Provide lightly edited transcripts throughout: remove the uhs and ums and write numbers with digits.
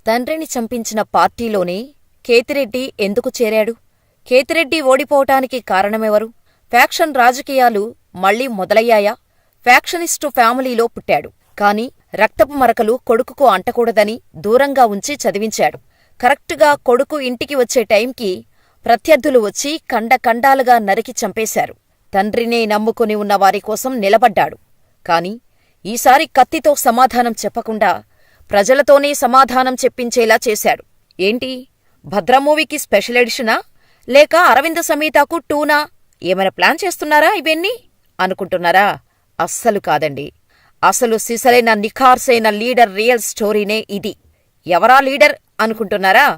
తండ్రిని చంపించిన పార్టీలోనే కేతిరెడ్డి ఎందుకు చేరాడు? కేతిరెడ్డి ఓడిపోవటానికి కారణమెవరు? ఫ్యాక్షన్ రాజకీయాలు మళ్లీ మొదలయ్యాయా? ఫ్యాక్షనిస్టు ఫ్యామిలీలో పుట్టాడు. కాని రక్తపు మరకలు కొడుకుకు అంటకూడదని దూరంగా ఉంచి చదివించాడు. కరెక్టుగా కొడుకు ఇంటికి వచ్చే టైంకి ప్రత్యర్థులు వచ్చి ఖండఖండాలుగా నరికి చంపేశారు. తండ్రినే నమ్ముకుని ఉన్న వారికోసం నిలబడ్డాడు. కాని ఈసారి కత్తితో సమాధానం చెప్పకుండా ప్రజలతోనే సమాధానం చెప్పించేలా చేశాడు. ఏంటి, భద్రమూవీకి స్పెషల్ ఎడిషనా? లేక అరవింద సమేతకు టూనా? ఏమైనా ప్లాన్ చేస్తున్నారా ఇవన్నీ అనుకుంటున్నారా? అస్సలు కాదండి. అసలు సిసలైన నిఖార్సైన లీడర్ రియల్ స్టోరీనే ఇది. ఎవరా లీడర్ అనుకుంటున్నారా?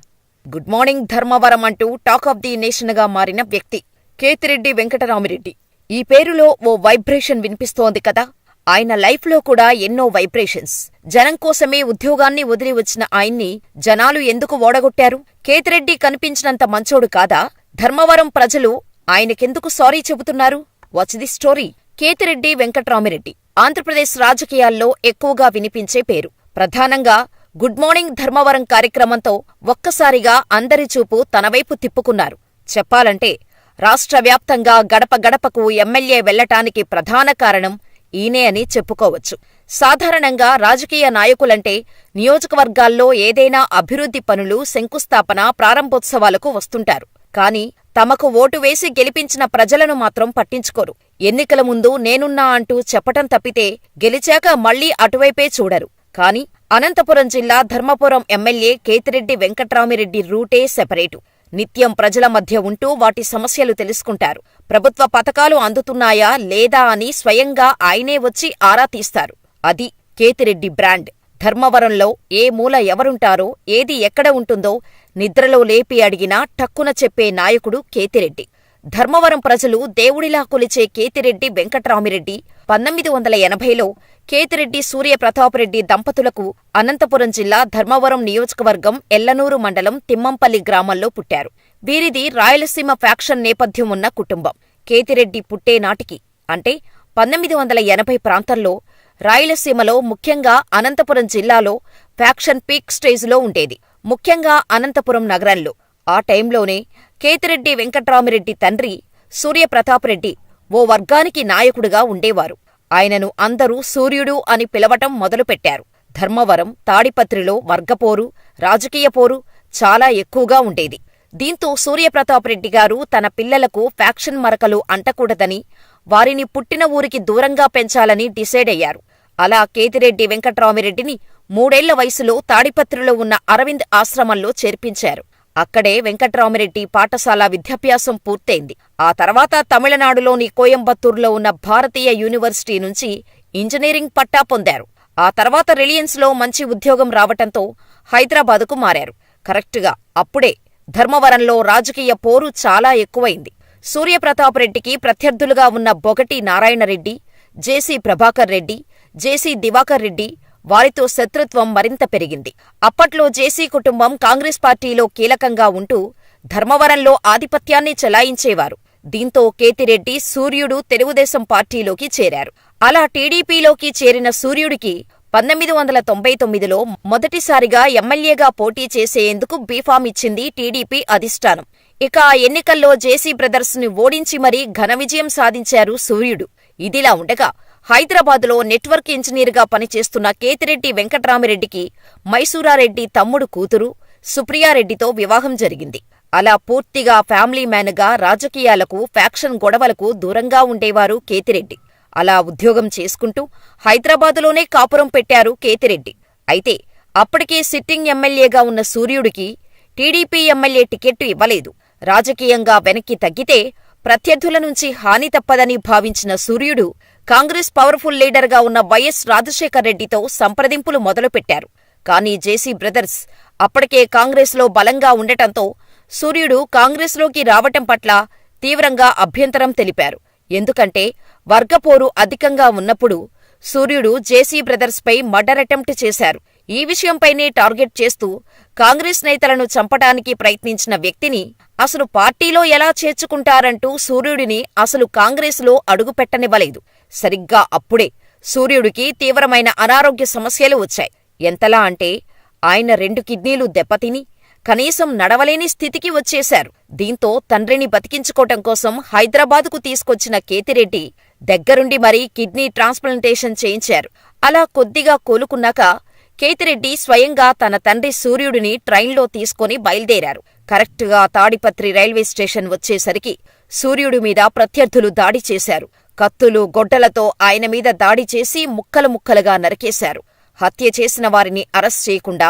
గుడ్ మార్నింగ్ ధర్మవరం అంటూ టాక్ ఆఫ్ ది నేషన్గా మారిన వ్యక్తి కేతిరెడ్డి వెంకటరామిరెడ్డి. ఈ పేరులో ఓ వైబ్రేషన్ వినిపిస్తోంది కదా. ఆయన లైఫ్లో కూడా ఎన్నో వైబ్రేషన్స్. జనం కోసమే ఉద్యోగాన్ని వదిలి వచ్చిన ఆయన్ని జనాలు ఎందుకు ఓడగొట్టారు? కేతిరెడ్డి కనిపించినంత మంచోడు కాదా? ధర్మవరం ప్రజలు ఆయనకెందుకు సారీ చెబుతున్నారు? What's the story? Kethireddy Venkatramireddy Andhra Pradesh రాజకీయాల్లో ఎక్కువగా వినిపించే పేరు. ప్రధానంగా గుడ్ మార్నింగ్ ధర్మవరం కార్యక్రమంతో ఒక్కసారిగా అందరి చూపు తనవైపు తిప్పుకున్నారు. చెప్పాలంటే రాష్ట్ర వ్యాప్తంగా గడప గడపకు ఎమ్మెల్యే వెళ్లటానికి ప్రధాన కారణం ఈయనే అని చెప్పుకోవచ్చు. సాధారణంగా రాజకీయ నాయకులంటే నియోజకవర్గాల్లో ఏదైనా అభివృద్ధి పనులు, శంకుస్థాపన, ప్రారంభోత్సవాలకు వస్తుంటారు. కాని తమకు ఓటు వేసి గెలిపించిన ప్రజలను మాత్రం పట్టించుకోరు. ఎన్నికల ముందు నేనున్నా అంటూ చెప్పటం తప్పితే గెలిచాక మళ్లీ అటువైపే చూడరు. కాని అనంతపురం జిల్లా ధర్మపురం ఎమ్మెల్యే కేతిరెడ్డి వెంకట్రామిరెడ్డి రూటే సెపరేటు. నిత్యం ప్రజల మధ్య ఉంటూ వాటి సమస్యలు తెలుసుకుంటారు. ప్రభుత్వ పథకాలు అందుతున్నాయా లేదా అని స్వయంగా ఆయనే వచ్చి ఆరా తీస్తారు. అది కేతిరెడ్డి బ్రాండ్. ధర్మవరంలో ఏ మూల ఎవరుంటారో, ఏది ఎక్కడ ఉంటుందో నిద్రలో లేపి అడిగినా టక్కున చెప్పే నాయకుడు కేతిరెడ్డి. ధర్మవరం ప్రజలు దేవుడిలా కొలిచే కేతిరెడ్డి వెంకట్రామిరెడ్డి 1980లో కేతిరెడ్డి సూర్యప్రతాపరెడ్డి దంపతులకు అనంతపురం జిల్లా ధర్మవరం నియోజకవర్గం ఎల్లనూరు మండలం తిమ్మంపల్లి గ్రామంలో పుట్టారు. వీరిది రాయలసీమ ఫ్యాక్షన్ నేపథ్యం ఉన్న కుటుంబం. కేతిరెడ్డి పుట్టేనాటికి అంటే 1980 ప్రాంతంలో రాయలసీమలో, ముఖ్యంగా అనంతపురం జిల్లాలో ఫ్యాక్షన్ పీక్ స్టేజ్లో ఉండేది. ముఖ్యంగా అనంతపురం నగరంలో. ఆ టైంలోనే కేతిరెడ్డి వెంకట్రామిరెడ్డి తండ్రి సూర్యప్రతాపరెడ్డి ఓ వర్గానికి నాయకుడిగా ఉండేవారు. ఆయనను అందరూ సూర్యుడు అని పిలవటం మొదలుపెట్టారు. ధర్మవరం, తాడిపత్రిలో వర్గపోరు, రాజకీయ పోరు చాలా ఎక్కువగా ఉండేది. దీంతో సూర్యప్రతాపరెడ్డిగారు తన పిల్లలకు ఫ్యాక్షన్ మరకలు అంటకూడదని, వారిని పుట్టిన ఊరికి దూరంగా పెంచాలని డిసైడయ్యారు. అలా కేతిరెడ్డి వెంకట్రామిరెడ్డిని 3 ఏళ్ల వయసులో తాడిపత్రిలో ఉన్న అరవింద్ ఆశ్రమంలో చేర్పించారు. అక్కడే వెంకట్రామిరెడ్డి పాఠశాల విద్యాభ్యాసం పూర్తయింది. ఆ తర్వాత తమిళనాడులోని కోయంబత్తూర్లో ఉన్న భారతీయ యూనివర్సిటీ నుంచి ఇంజనీరింగ్ పట్టా పొందారు. ఆ తర్వాత రిలయన్స్లో మంచి ఉద్యోగం రావటంతో హైదరాబాదుకు మారారు. కరెక్టుగా అప్పుడే ధర్మవరంలో రాజకీయ పోరు చాలా ఎక్కువైంది. సూర్యప్రతాపరెడ్డికి ప్రత్యర్థులుగా ఉన్న బొగటి నారాయణరెడ్డి, జేసీ ప్రభాకర్ రెడ్డి, జేసీ దివాకర్ రెడ్డి, వారితో శత్రుత్వం మరింత పెరిగింది. అప్పట్లో జేసీ కుటుంబం కాంగ్రెస్ పార్టీలో కీలకంగా ఉంటూ ధర్మవరంలో ఆధిపత్యాన్ని చెలాయించేవారు. దీంతో కేతిరెడ్డి సూర్యుడు తెలుగుదేశం పార్టీలోకి చేరారు. అలా టీడీపీలోకి చేరిన సూర్యుడికి 1999లో మొదటిసారిగా ఎమ్మెల్యేగా పోటీ చేసేందుకు బీఫామ్ ఇచ్చింది టీడీపీ అధిష్టానం. ఇక ఆ ఎన్నికల్లో జేసీ బ్రదర్స్ని ఓడించి మరీ ఘన విజయం సాధించారు సూర్యుడు. ఇదిలా ఉండగా హైదరాబాదులో నెట్వర్క్ ఇంజనీరుగా పనిచేస్తున్న కేతిరెడ్డి వెంకట్రామిరెడ్డికి మైసూరారెడ్డి తమ్ముడు కూతురు సుప్రియారెడ్డితో వివాహం జరిగింది. అలా పూర్తిగా ఫ్యామిలీ మ్యాన్గా రాజకీయాలకు, ఫ్యాక్షన్ గొడవలకు దూరంగా ఉండేవారు కేతిరెడ్డి. అలా ఉద్యోగం చేసుకుంటూ హైదరాబాదులోనే కాపురం పెట్టారు కేతిరెడ్డి. అయితే అప్పటికే సిట్టింగ్ ఎమ్మెల్యేగా ఉన్న సూర్యుడికి టీడీపీ ఎమ్మెల్యే టికెట్టు ఇవ్వలేదు. రాజకీయంగా వెనక్కి తగ్గితే ప్రత్యర్థుల నుంచి హాని తప్పదని భావించిన సూర్యుడు కాంగ్రెస్ పవర్ఫుల్ లీడర్గా ఉన్న వైఎస్ రాజశేఖర్ రెడ్డితో సంప్రదింపులు మొదలుపెట్టారు. కానీ జేసీ బ్రదర్స్ అప్పటికే కాంగ్రెస్లో బలంగా ఉండటంతో సూర్యుడు కాంగ్రెస్లోకి రావటం పట్ల తీవ్రంగా అభ్యంతరం తెలిపారు. ఎందుకంటే వర్గపోరు అధికంగా ఉన్నప్పుడు సూర్యుడు జేసీ బ్రదర్స్పై మర్డర్ అటెంప్ట్ చేశారు. ఈ విషయంపైనే టార్గెట్ చేస్తూ కాంగ్రెస్ నేతలను చంపటానికి ప్రయత్నించిన వ్యక్తిని అసలు పార్టీలో ఎలా చేర్చుకుంటారంటూ సూర్యుడిని అసలు కాంగ్రెస్లో అడుగుపెట్టనివ్వలేదు. సరిగ్గా అప్పుడే సూర్యుడికి తీవ్రమైన అనారోగ్య సమస్యలు వచ్చాయి. ఎంతలా అంటే ఆయన 2 కిడ్నీలు దెబ్బతిని కనీసం నడవలేని స్థితికి వచ్చేశారు. దీంతో తండ్రిని బతికించుకోవటం కోసం హైదరాబాదుకు తీసుకొచ్చిన కేతిరెడ్డి దగ్గరుండి మరీ కిడ్నీ ట్రాన్స్ప్లాంటేషన్ చేయించారు. అలా కొద్దిగా కోలుకున్నాక కేతిరెడ్డి స్వయంగా తన తండ్రి సూర్యుడిని ట్రైన్లో తీసుకొని బయల్దేరారు. కరెక్టుగా తాడిపత్రి రైల్వే స్టేషన్ వచ్చేసరికి సూర్యుడి మీద ప్రత్యర్థులు దాడి చేశారు. కత్తులు, గొడ్డలతో ఆయన మీద దాడి చేసి ముక్కలు ముక్కలుగా నరికేశారు. హత్య చేసిన వారిని అరెస్ట్ చేయకుండా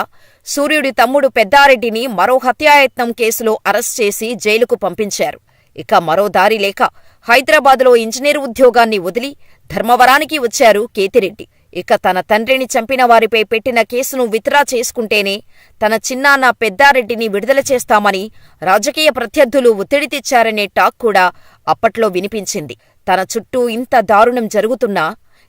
సూర్యుడి తమ్ముడు పెద్దారెడ్డిని మరో హత్యాయత్నం కేసులో అరెస్ట్ చేసి జైలుకు పంపించారు. ఇక మరో దారి లేక హైదరాబాదులో ఇంజనీరు ఉద్యోగాన్ని వదిలి ధర్మవరానికి వచ్చారు కేతిరెడ్డి. ఇక తన తండ్రిని చంపిన వారిపై పెట్టిన కేసును విత్డ్రా చేసుకుంటేనే తన చిన్నాన్న పెద్దారెడ్డిని విడుదల చేస్తామని రాజకీయ ప్రత్యర్థులు ఒత్తిడి తెచ్చారనే టాక్ కూడా అప్పట్లో వినిపించింది. తన చుట్టూ ఇంత దారుణం జరుగుతున్నా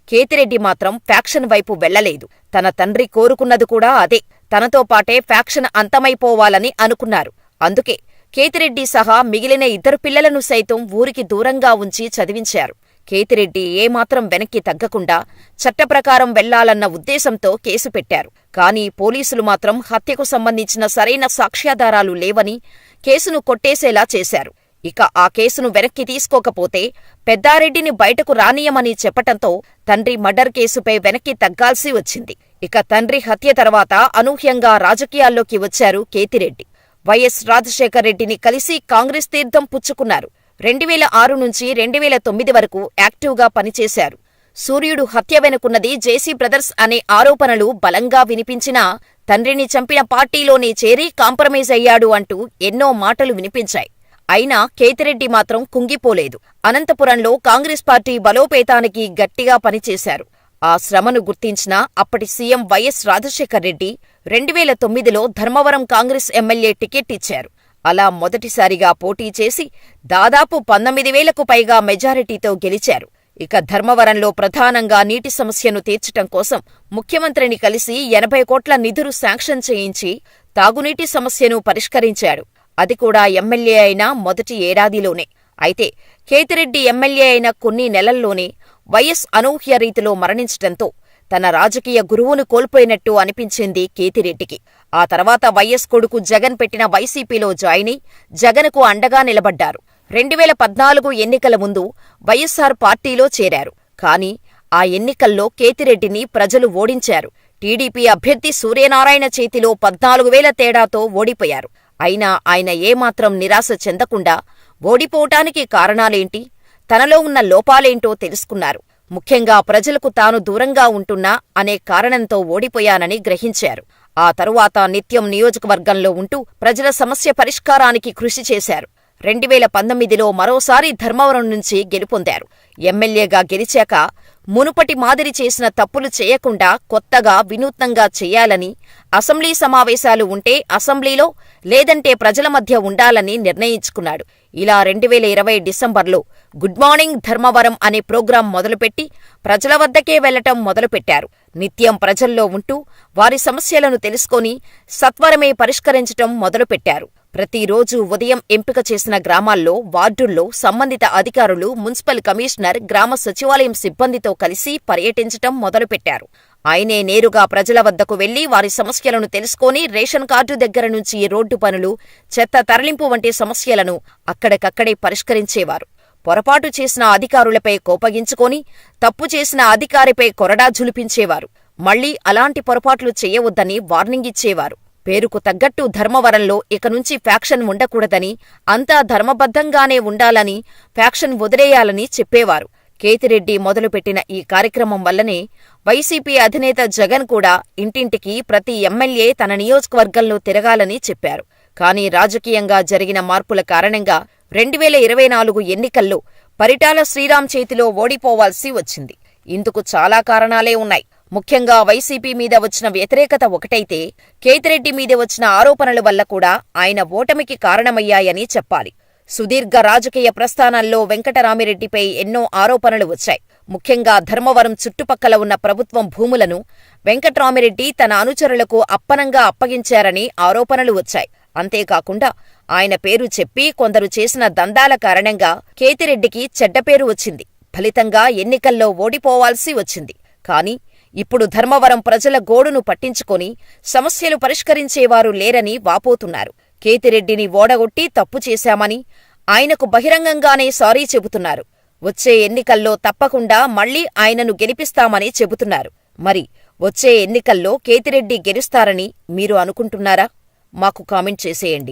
కేతిరెడ్డి మాత్రం ఫ్యాక్షన్ వైపు వెళ్లలేదు. తన తండ్రి కోరుకున్నది కూడా అదే. తనతో పాటే ఫ్యాక్షన్ అంతమైపోవాలని అనుకున్నారు. అందుకే కేతిరెడ్డి సహా మిగిలిన 2 పిల్లలను సైతం ఊరికి దూరంగా ఉంచి చదివించారు. కేతిరెడ్డి ఏమాత్రం వెనక్కి తగ్గకుండా చట్టప్రకారం వెళ్లాలన్న ఉద్దేశంతో కేసు పెట్టారు. కానీ పోలీసులు మాత్రం హత్యకు సంబంధించిన సరైన సాక్ష్యాధారాలు లేవని కేసును కొట్టేసేలా చేశారు. ఇక ఆ కేసును వెనక్కి తీసుకోకపోతే పెద్దారెడ్డిని బయటకు రానియమని చెప్పటంతో తండ్రి మర్డర్ కేసుపై వెనక్కి తగ్గాల్సి వచ్చింది. ఇక తండ్రి హత్య తర్వాత అనూహ్యంగా రాజకీయాల్లోకి వచ్చారు కేతిరెడ్డి. వైఎస్ రాజశేఖర్రెడ్డిని కలిసి కాంగ్రెస్ తీర్థం పుచ్చుకున్నారు. 2006 నుంచి 2009 వరకు యాక్టివ్గా పనిచేశారు. సూర్యుడు హత్య వెనుకున్నది జేసీ బ్రదర్స్ అనే ఆరోపణలు బలంగా వినిపించినా తండ్రిని చంపిన పార్టీలోనే చేరి కాంప్రమైజ్ అయ్యాడు అంటూ ఎన్నో మాటలు వినిపించాయి. అయినా కేతిరెడ్డి మాత్రం కుంగిపోలేదు. అనంతపురంలో కాంగ్రెస్ పార్టీ బలోపేతానికి గట్టిగా పనిచేశారు. ఆ శ్రమను గుర్తించిన అప్పటి సీఎం వైఎస్ రాజశేఖర్రెడ్డి 2009లో ధర్మవరం కాంగ్రెస్ ఎమ్మెల్యే టికెట్ ఇచ్చారు. అలా మొదటిసారిగా పోటీ చేసి దాదాపు 19,000కు పైగా మెజారిటీతో గెలిచారు. ఇక ధర్మవరంలో ప్రధానంగా నీటి సమస్యను తీర్చటం కోసం ముఖ్యమంత్రిని కలిసి 80 కోట్ల నిధులు శాంక్షన్ చేయించి తాగునీటి సమస్యను పరిష్కరించాడు. అది కూడా ఎమ్మెల్యే అయిన మొదటి ఏడాదిలోనే. అయితే కేతిరెడ్డి ఎమ్మెల్యే అయిన కొన్ని నెలల్లోనే వైఎస్ అనూహ్య రీతిలో మరణించటంతో తన రాజకీయ గురువును కోల్పోయినట్టు అనిపించింది కేతిరెడ్డికి. ఆ తర్వాత వైఎస్ కొడుకు జగన్ పెట్టిన వైసీపీలో జాయిన్ అయి జగన్కు అండగా నిలబడ్డారు. 2014 ఎన్నికల ముందు వైఎస్సార్ పార్టీలో చేరారు. కానీ ఆ ఎన్నికల్లో కేతిరెడ్డిని ప్రజలు ఓడించారు. టీడీపీ అభ్యర్థి సూర్యనారాయణ చేతిలో 14,000 తేడాతో ఓడిపోయారు. అయినా ఆయన ఏమాత్రం నిరాశ చెందకుండా ఓడిపోవటానికి కారణాలేంటి, తనలో ఉన్న లోపాలేంటో తెలుసుకున్నారు. ముఖ్యంగా ప్రజలకు తాను దూరంగా ఉంటున్నా అనే కారణంతో ఓడిపోయానని గ్రహించారు. ఆ తరువాత నిత్యం నియోజకవర్గంలో ఉంటూ ప్రజల సమస్య పరిష్కారానికి కృషి చేశారు. 2019లో మరోసారి ధర్మవరం నుంచి గెలుపొందారు. ఎమ్మెల్యేగా గెలిచాక మునుపటి మాదిరి చేసిన తప్పులు చేయకుండా కొత్తగా వినూత్నంగా చెయ్యాలని, అసెంబ్లీ సమావేశాలు ఉంటే అసెంబ్లీలో లేదంటే ప్రజల మధ్య ఉండాలని నిర్ణయించుకున్నాడు. ఇలా 2020 డిసెంబర్లో గుడ్ మార్నింగ్ ధర్మవరం అనే ప్రోగ్రాం మొదలుపెట్టి ప్రజల వద్దకే వెళ్లటం మొదలుపెట్టారు. నిత్యం ప్రజల్లో ఉంటూ వారి సమస్యలను తెలుసుకొని సత్వరమే పరిష్కరించటం మొదలుపెట్టారు. ప్రతిరోజు ఉదయం ఎంపిక చేసిన గ్రామాల్లో, వార్డుల్లో సంబంధిత అధికారులు, మున్సిపల్ కమిషనర్, గ్రామ సచివాలయం సిబ్బందితో కలిసి పర్యటించటం మొదలుపెట్టారు. ఆయనే నేరుగా ప్రజల వద్దకు వెళ్లి వారి సమస్యలను తెలుసుకొని రేషన్ కార్డు దగ్గర నుంచి రోడ్డు పనులు, చెత్త తరలింపు వంటి సమస్యలను అక్కడికక్కడే పరిష్కరించేవారు. పొరపాటు చేసిన అధికారులపై కోపగించుకొని తప్పు చేసిన అధికారిపై కొరడా జులిపించేవారు. మళ్లీ అలాంటి పొరపాట్లు చేయవద్దని వార్నింగ్ ఇచ్చేవారు. పేరుకు తగ్గట్టు ధర్మవరంలో ఇక నుంచి ఫ్యాక్షన్ ఉండకూడదని, అంతా ధర్మబద్ధంగానే ఉండాలని, ఫ్యాక్షన్ వదిలేయాలని చెప్పేవారు. కేతిరెడ్డి మొదలుపెట్టిన ఈ కార్యక్రమం వల్లనే వైసీపీ అధినేత జగన్ కూడా ఇంటింటికి ప్రతి ఎమ్మెల్యే తన నియోజకవర్గంలో తిరగాలని చెప్పారు. కానీ రాజకీయంగా జరిగిన మార్పుల కారణంగా 2024 ఎన్నికల్లో పరిటాల శ్రీరామ్ చేతిలో ఓడిపోవాల్సి వచ్చింది. ఇందుకు చాలా కారణాలే ఉన్నాయి. ముఖ్యంగా వైసీపీ మీద వచ్చిన వ్యతిరేకత ఒకటైతే, కేతిరెడ్డి మీద వచ్చిన ఆరోపణల వల్ల కూడా ఆయన ఓటమికి కారణమయ్యాయని చెప్పాలి. సుదీర్ఘ రాజకీయ ప్రస్థానాల్లో వెంకటరామిరెడ్డిపై ఎన్నో ఆరోపణలు వచ్చాయి. ముఖ్యంగా ధర్మవరం చుట్టుపక్కల ఉన్న ప్రభుత్వం భూములను వెంకట్రామిరెడ్డి తన అనుచరులకు అప్పనంగా అప్పగించారని ఆరోపణలు వచ్చాయి. అంతేకాకుండా ఆయన పేరు చెప్పి కొందరు చేసిన దందాల కారణంగా కేతిరెడ్డికి చెడ్డపేరు వచ్చింది. ఫలితంగా ఎన్నికల్లో ఓడిపోవాల్సి వచ్చింది. కాని ఇప్పుడు ధర్మవరం ప్రజల గోడును పట్టించుకొని సమస్యలు పరిష్కరించేవారు లేరని వాపోతున్నారు. కేతిరెడ్డిని ఓడగొట్టి తప్పు చేశామని ఆయనకు బహిరంగంగానే సారీ చెబుతున్నారు. వచ్చే ఎన్నికల్లో తప్పకుండా మళ్లీ ఆయనను గెలిపిస్తామని చెబుతున్నారు. మరి వచ్చే ఎన్నికల్లో కేతిరెడ్డి గెలుస్తారని మీరు అనుకుంటున్నారా? మాకు కామెంట్ చేసేయండి.